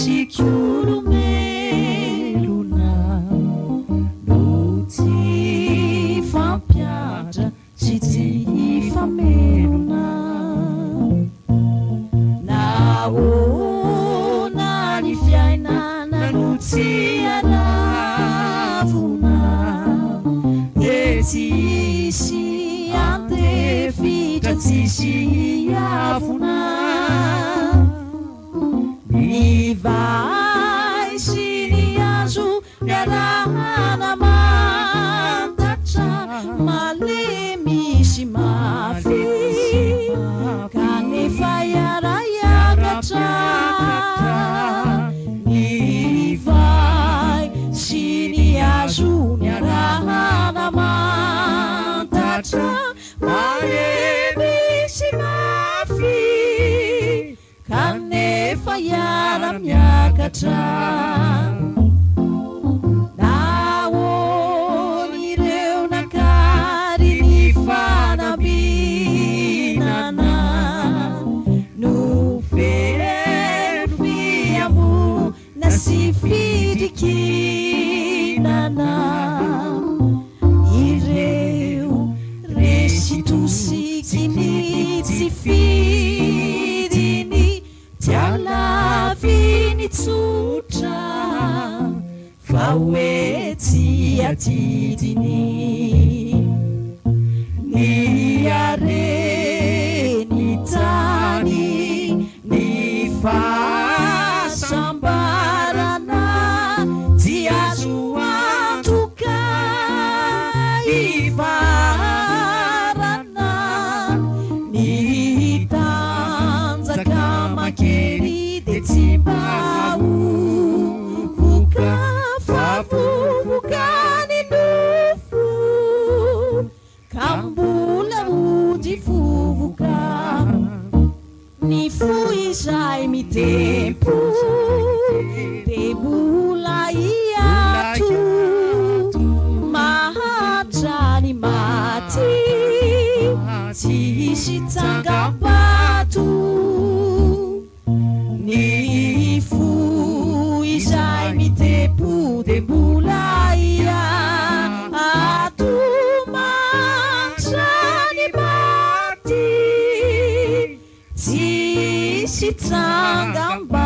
sikolomelona no tsy fampiatra sy tsy famelona naona ny fiainana no tsy aravona de tsisy antefitra tsisy avona ny vai sy ny azo miarahana mantatra malemy sy mafy kanefa iara-iakatra ny vai sy ny azo miarahana mantatra malemy sy mafy kanefa iara-miakatra naon'ireo nakary ny fanambinana no feno fiamona sy fidikinana ireo resy tosikiny tsy fidiny tialaviny tsotra fa hoe tsy adidiny ny areny tany ny fahasambarana dia azo antoka ivarana ny tanjaka makely de tsy mba vovoka fa vovoka ny nofo ka mbola ody vovoka ny fo izay mitempo de mbola iato mahatra ny maty tsisy tsangam-bato ny fo izay mitempo de mbola iato mahatra ny maty tsisy tsangam-bato